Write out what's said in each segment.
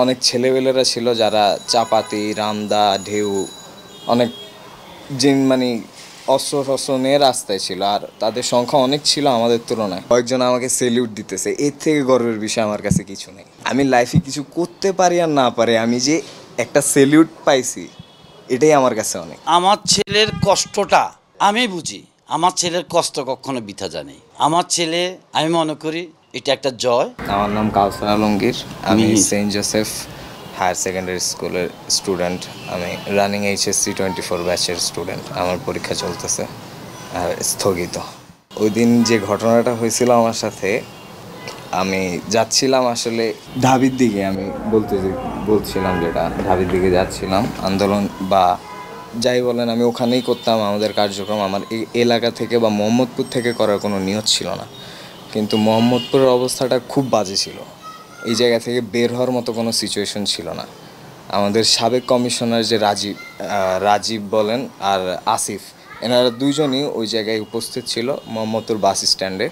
অনেক ছেলেবেলেরা ছিল যারা চাপাতি, রামদা, ঢেউ অনেক মানে অস্ত্র শস্ত্র নিয়ে রাস্তায় ছিল, আর তাদের সংখ্যা অনেক ছিল আমাদের তুলনায়। কয়েকজন আমাকে সেলিউট দিতেছে, এর থেকে গর্বের বিষয় আমার কাছে কিছু নেই। আমি লাইফে কিছু করতে পারি আর না পারি, আমি যে একটা সেলিউট পাইছি এটাই আমার কাছে অনেক। আমার ছেলের কষ্টটা আমি বুঝি, আমার ছেলের কষ্ট কখনো বৃথা যায়নি। আমার ছেলে, আমি মনে করি এটা একটা জয়। আমার নাম কাউসার আলমগীর, আমি সেন্ট জোসেফ হায়ার সেকেন্ডারি স্কুলের স্টুডেন্ট। আমি রানিং HSC 24 ব্যাচের স্টুডেন্ট। আমার পরীক্ষা চলতেছে আর স্থগিত। ওই দিন যে ঘটনাটা হয়েছিল আমার সাথে, আমি যাচ্ছিলাম আসলে ঢাবির দিকে, আমি বলছিলাম যেটা ঢাবির দিকে যাচ্ছিলাম, আন্দোলন বা যাই বলেন আমি ওখানেই করতাম আমাদের কার্যক্রম। আমার এই এলাকা থেকে বা মোহাম্মদপুর থেকে করার কোনো নিয়ত ছিল না, কিন্তু মোহাম্মদপুরের অবস্থাটা খুব বাজে ছিল। এই জায়গা থেকে বের হওয়ার মতো কোনো সিচুয়েশন ছিল না। আমাদের সাবেক কমিশনার যে রাজীব বলেন আর আসিফ, এনারা দুইজনই ওই জায়গায় উপস্থিত ছিল মোহাম্মদপুর বাস স্ট্যান্ডে।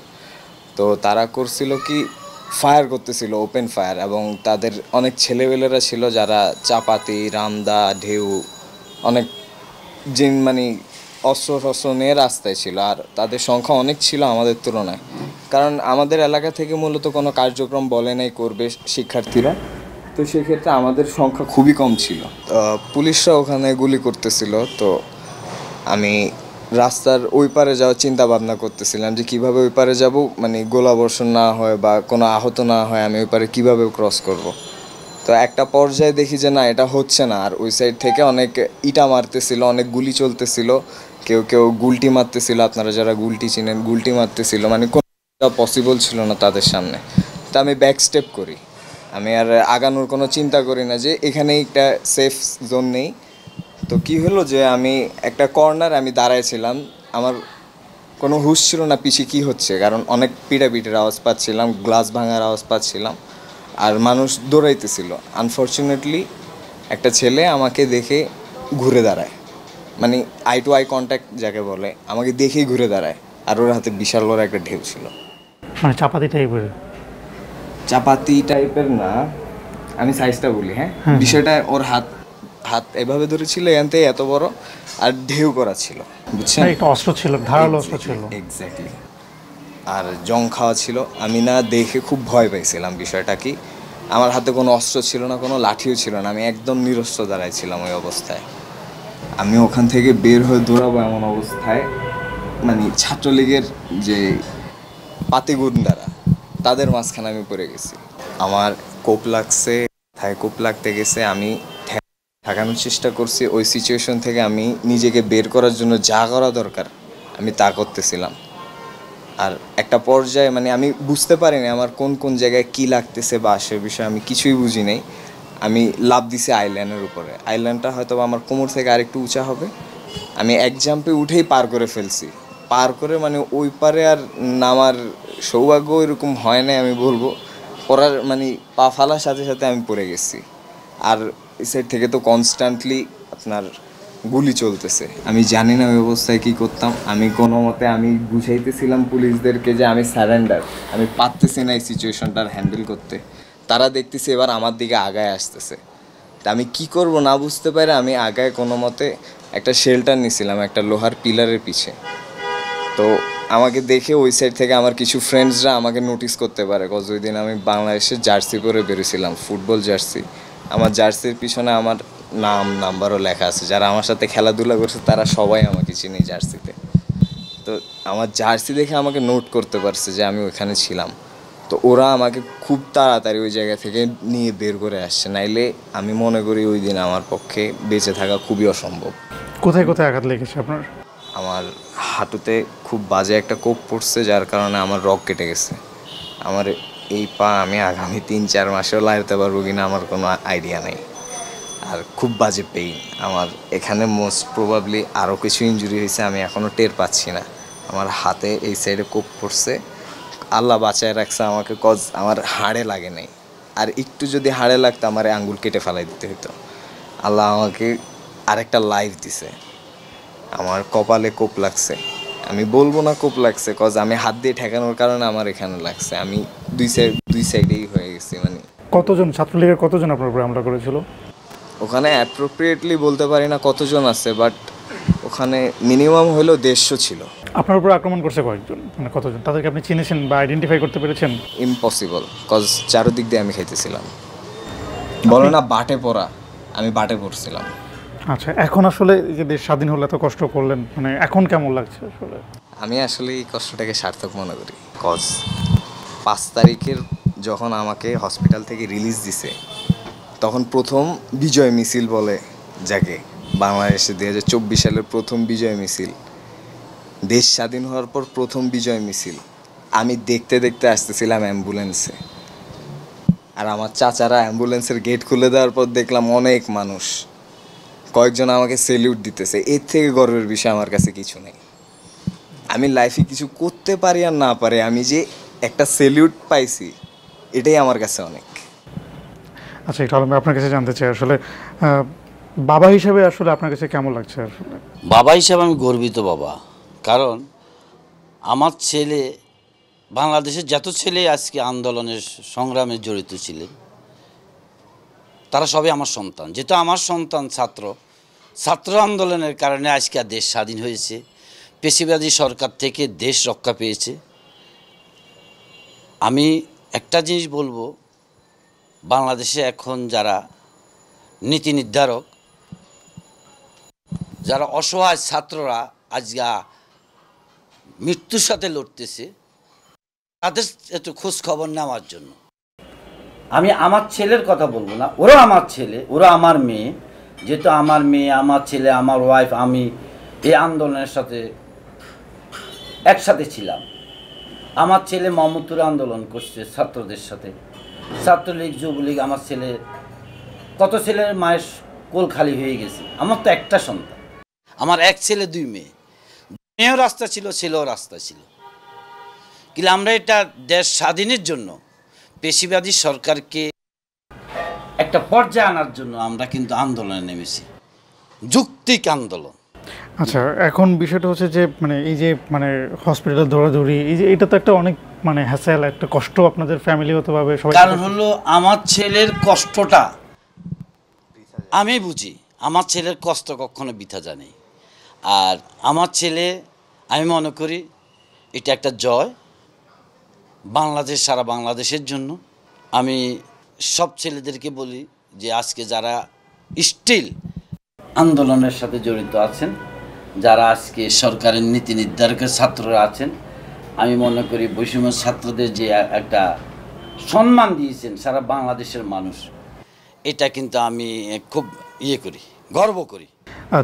তো তারা করছিল কি, ফায়ার করতেছিল, ওপেন ফায়ার, এবং তাদের অনেক ছেলেবেলেরা ছিল যারা চাপাতি, রামদা, ঢেউ অনেক মানে অস্ত্র শস্ত্র নিয়ে রাস্তায় ছিল, আর তাদের সংখ্যা অনেক ছিল আমাদের তুলনায়। কারণ আমাদের এলাকা থেকে মূলত কোনো কার্যক্রম বলে নাই করবে শিক্ষার্থীরা, তো সেক্ষেত্রে আমাদের সংখ্যা খুবই কম ছিল। পুলিশরা ওখানে গুলি করতেছিল। তো আমি রাস্তার ওই পারে যাওয়ার চিন্তা ভাবনা করতেছিলাম যে কীভাবে ওই পারে যাব, মানে গোলাবর্ষণ না হয় বা কোনো আহত না হয়, আমি ওই পারে কীভাবে ক্রস করব। তো একটা পর্যায়ে দেখি যে না, এটা হচ্ছে না, আর ওই সাইড থেকে অনেক ইটা মারতেছিল, অনেক গুলি চলতেছিল, কেউ কেউ গুলটি মারতেছিল, আপনারা যারা গুলটি চিনেন গুলটি মারতেছিল, মানে কোনোটা পসিবল ছিল না তাদের সামনে। তো আমি ব্যাক স্টেপ করি, আমি আর আগানোর কোনো চিন্তা করি না যে এখানেই একটা সেফ জোন নেই। তো কি হলো যে আমি একটা কর্নার আমি দাঁড়াইছিলাম, আমার কোনো হুঁশ ছিল না পিছিয়ে কী হচ্ছে, কারণ অনেক পিটাপিটির আওয়াজ পাচ্ছিলাম, গ্লাস ভাঙার আওয়াজ পাচ্ছিলাম, আর মানুষ দৌড়াইতেছিল। আনফর্চুনেটলি একটা ছেলে আমাকে দেখে ঘুরে দাঁড়ায়, মানে আই টু আই কন্ট্যাক্ট যাকে বলে, আমাকে দেখেই ঘুরে দাঁড়ায়, আর ওর হাতে বিশাল বড় একটা ঢেউ ছিল। মানে চাপাতি টাইপের? চাপাতি টাইপের না, আমি সাইজটা বলি, হ্যাঁ। বিষয়টা ওর হাত হাত এভাবে ধরেছিল, এখান থেকে এত বড়, আর ঢেউ করা ছিল, বুঝছেন। একটা অস্ত্র ছিল, ধারালো অস্ত্র ছিল। এক্স্যাক্টলি। আর জং খাওয়া ছিল। আমি না দেখে খুব ভয় পাইছিলাম। বিষয়টা কি, আমার হাতে কোনো অস্ত্র ছিল না, কোনো লাঠিও ছিল না, আমি একদম নিরস্ত্র দাঁড়াইছিলাম ওই অবস্থায়। আমি ওখান থেকে বের হয়ে দৌড়াবো এমন অবস্থায়, মানে ছাত্রলীগের যে পাতিগুন্ডারা, তাদের মাঝখানে আমি পড়ে গেছি। আমার কোপ লাগছে, থায় কোপ লাগতে গেছে, আমি ঠেকানোর চেষ্টা করছি। ওই সিচুয়েশন থেকে আমি নিজেকে বের করার জন্য যা করা দরকার আমি তা করতেছিলাম। আর একটা পর্যায়ে মানে আমি বুঝতে পারিনি আমার কোন কোন জায়গায় কী লাগতেছে বা সে বিষয়ে আমি কিছুই বুঝি নাই। আমি লাফ দিছি আইল্যান্ডের উপরে। আইল্যান্ডটা হয়তো আমার কোমর থেকে আরেকটু উঁচা হবে। আমি এক জাম্পে উঠেই পার করে ফেলছি। পার করে মানে ওই পারে আর নামার সৌভাগ্য এরকম হয় নাই আমি বলবো। পড়ার মানে পা ফালার সাথে সাথে আমি পড়ে গেছি। আর এই সাইড থেকে তো কনস্ট্যান্টলি আপনার গুলি চলতেছে। আমি জানি না ওই অবস্থায় কী করতাম। আমি কোনো মতে আমি বুঝাইতেছিলাম পুলিশদেরকে যে আমি সারেন্ডার, আমি পারতেছি না এই সিচুয়েশনটার হ্যান্ডেল করতে। তারা দেখতেছি এবার আমার দিকে আগায় আসতেছে। তা আমি কী করব না বুঝতে পারে আমি আগায় কোনো মতে একটা শেল্টার নিছিলাম একটা লোহার পিলারের পিছে। তো আমাকে দেখে ওই সাইড থেকে আমার কিছু ফ্রেন্ডসরা আমাকে নোটিস করতে পারে, কজ ওই দিন আমি বাংলাদেশের জার্সি পরে বেরিয়েছিলাম, ফুটবল জার্সি। আমার জার্সির পিছনে আমার নাম নাম্বারও লেখা আছে। যারা আমার সাথে খেলাধুলা করছে তারা সবাই আমাকে চিনি জার্সিতে। তো আমার জার্সি দেখে আমাকে নোট করতে পারছে যে আমি ওইখানে ছিলাম। তো ওরা আমাকে খুব তাড়াতাড়ি ওই জায়গা থেকে নিয়ে বের করে আসছে, নাইলে আমি মনে করি ওই দিন আমার পক্ষে বেঁচে থাকা খুবই অসম্ভব। কোথায় কোথায় আঘাত লেগেছে আপনার? আমার হাঁটুতে খুব বাজে একটা কোপ পড়ছে, যার কারণে আমার রগ কেটে গেছে। আমার এই পা আমি আগামী 3-4 মাসেও লাগাতে পারবো কিনা আমার কোনো আইডিয়া নেই। আর খুব বাজে পেইন আমার এখানে। মোস্ট প্রবাবলি আরও কিছু ইনজুরি হয়েছে, আমি এখনও টের পাচ্ছি না। আমার হাতে এই সাইডে কোপ পড়ছে, আল্লাহ বাঁচায় রাখছে আমাকে, কজ আমার হাড়ে লাগে নাই। আর একটু যদি হাড়ে লাগতো আমার আঙ্গুল কেটে ফেলাই দিতে হতো। আল্লাহ আমাকে আরেকটা লাইফ দিছে। আমার কপালে কোপ লাগছে, আমি বলবো না কোপ লাগছে, কজ আমি হাত দিয়ে ঠেকানোর কারণে আমার এখানে লাগছে। আমি দুই সাইডেই হয়ে গেছি, মানে কতজন ছাত্রলীগের কতজন আপনার উপরে হামলা করেছিল? ওখানে অ্যাপ্রোপ্রিয়েটলি বলতে পারি না কতজন আছে, বাট ওখানে মিনিমাম হলো 150 ছিল। আপনার উপরে আক্রমণ করছে কয়েকজন, মানে কতজন? তাদেরকে আপনি চিনেছেন বা আইডেন্টিফাই করতে পেরেছেন? ইম্পসিবল, কজ চারদিক দিয়ে আমি খাইতেছিলাম। বলো না বাটে পড়া, আমি বাটে পড়ছিলাম। আচ্ছা, এখন আসলে এই যে দেশ স্বাধীন হলে এত কষ্ট করলেন, মানে এখন কেমন লাগছে আসলে? আমি আসলে এই কষ্টটাকে সার্থক মনে করি, কজ 5 তারিখের যখন আমাকে হসপিটাল থেকে রিলিজ দিছে, তখন প্রথম বিজয় মিছিল বলে যাকে, বাংলাদেশে 2024 সালের প্রথম বিজয় মিছিল, দেশ স্বাধীন হওয়ার পর প্রথম বিজয় মিছিল আমি দেখতে দেখতে আসতেছিলাম অ্যাম্বুলেন্সে। আর আমার চাচারা অ্যাম্বুলেন্সের গেট খুলে দেওয়ার পর দেখলাম অনেক মানুষ, কয়েকজন আমাকে সেলিউট দিতেছে। এর থেকে গর্বের বিষয় আমার কাছে কিছু নেই। আমি লাইফে কিছু করতে পারি আর না পারি, আমি যে একটা সেলিউট পাইছি এটাই আমার কাছে অনেক। আচ্ছা, এটা আমি আপনার কাছে জানতে চাই আসলে বাবা হিসেবে আসলে আপনার কাছে কেমন লাগছে আসলে? বাবা হিসাবে আমি গর্বিত বাবা, কারণ আমার ছেলে, বাংলাদেশের যত ছেলে আজকে আন্দোলনের সংগ্রামে জড়িত ছিলেন তারা সবই আমার সন্তান। যেহেতু আমার সন্তান ছাত্র আন্দোলনের কারণে আজকে দেশ স্বাধীন হয়েছে, পেশিবাদী সরকার থেকে দেশ রক্ষা পেয়েছে। আমি একটা জিনিস বলবো, বাংলাদেশে এখন যারা নীতি নির্ধারক, যারা অসহায় ছাত্ররা আজকে মৃত্যুর সাথে লড়তেছে, তাদের একটু খোঁজ খবর নেওয়ার জন্য আমি আমার ছেলের কথা বলবো না, ওরা আমার ছেলে, ওরা আমার মেয়ে। যেহেতু আমার মেয়ে, আমার ছেলে, আমার ওয়াইফ, আমি এই আন্দোলনের সাথে একসাথে ছিলাম। আমার ছেলে মোহাম্মদপুরে আন্দোলন করছে ছাত্রদের সাথে, ছাত্রলীগ, যুবলীগ। আমার ছেলে, কত ছেলের মায়ের কোল খালি হয়ে গেছে। আমার তো একটা সন্তান, আমার এক ছেলে 2 মেয়ে। মেয়েও রাস্তা ছিল, ছেলেও রাস্তা ছিল। কিন্তু আমরা এটা দেশ স্বাধীনের জন্য পেশিবাদী সরকারকে একটা পর্যায়ে আনার জন্য আমরা কিন্তু আন্দোলনে নেমেছি, যুক্তিক আন্দোলন। আচ্ছা, এখন বিষয়টা হচ্ছে যে মানে এই যে মানে হসপিটাল দৌড়াদৌড়ি, এই যে এটা তো একটা অনেক মানে হ্যাসেল, একটা কষ্ট আপনাদের ফ্যামিলিগতভাবে সবাই। কারণ হলো আমার ছেলের কষ্টটা আমি বুঝি, আমার ছেলের কষ্ট কখনো বৃথা জানি। আর আমার ছেলে, আমি মনে করি এটা একটা জয় বাংলাদেশ, সারা বাংলাদেশের জন্য। আমি সব ছেলেদেরকে বলি যে আজকে যারা স্টিল আন্দোলনের সাথে জড়িত আছেন, যারা আজকে সরকারের নীতি নির্ধারকের ছাত্ররা আছেন, আমি মনে করি বৈষম্য ছাত্রদের যে একটা সম্মান দিয়েছেন সারা বাংলাদেশের মানুষ, এটা কিন্তু আমি খুব করি, গর্ব করি।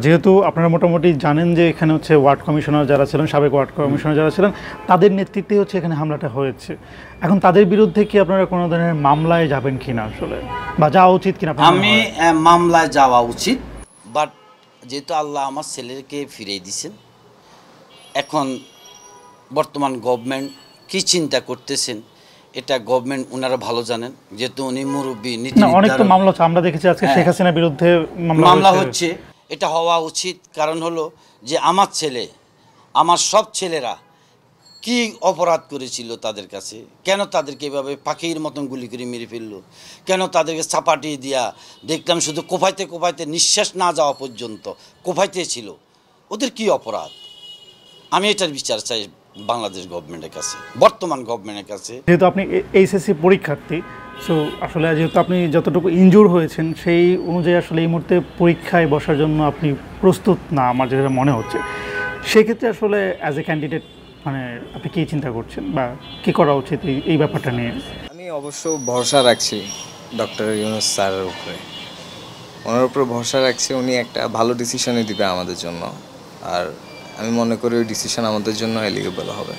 যেহেতু আপনারা মোটামুটি জানেন যে এখানে হচ্ছে ওয়ার্ড কমিশনার যারা ছিলেন, সাবেক ওয়ার্ড কমিশনার যারা ছিলেন, তাদের নেতৃত্বে হচ্ছে এখানে হামলাটা হয়েছে। এখন তাদের বিরুদ্ধে কি আপনারা কোনো ধরনের মামলায় যাবেন কিনা আসলে, বা যাওয়া উচিত কিনা? আমি মামলায় যাওয়া উচিত, বাট যেহেতু আল্লাহ আমার ছেলেকে ফিরিয়ে দিয়েছেন, এখন বর্তমান গভর্নমেন্ট কি চিন্তা করতেছেন এটা গভর্নমেন্ট ওনারা ভালো জানেন, যেহেতু উনি মুরব্বী। নীতি অনেক তো মামলা হচ্ছে, আমরা দেখেছি আজকে শেখ হাসিনার বিরুদ্ধে মামলা হচ্ছে। এটা হওয়া উচিত, কারণ হলো যে আমার ছেলে, আমার সব ছেলেরা কি অপরাধ করেছিল তাদের কাছে, কেন তাদেরকে এভাবে পাখির মতন গুলি করে মেরে ফেললো, কেন তাদেরকে চাপাটি দিয়া দেখলাম শুধু কোপাইতে কোপাইতে নিঃশ্বাস না যাওয়া পর্যন্ত কোপাইতে ছিল, ওদের কি অপরাধ? আমি এটার বিচার চাই বাংলাদেশ গভর্নমেন্টের কাছে, বর্তমান গভর্নমেন্টের কাছে। যেহেতু আপনি এইচএসসি পরীক্ষার্থী, সো আসলে যেহেতু আপনি যতটুকু ইনজুর হয়েছেন সেই অনুযায়ী আসলে এই মুহূর্তে পরীক্ষায় বসার জন্য আপনি প্রস্তুত না, আমার যেটা মনে হচ্ছে। সেক্ষেত্রে আসলে অ্যাজ এ ক্যান্ডিডেট মানে আপনি কী চিন্তা করছেন বা কী করা উচিত এই ব্যাপারটা নিয়ে? আমি অবশ্য ভরসা রাখছি ডক্টর ইউনূস স্যারের উপরে, ওনার উপরে ভরসা রাখছি। উনি একটা ভালো ডিসিশনই দিবে আমাদের জন্য, আর আমি মনে করি ওই ডিসিশন আমাদের জন্য এলিগেবল হবে।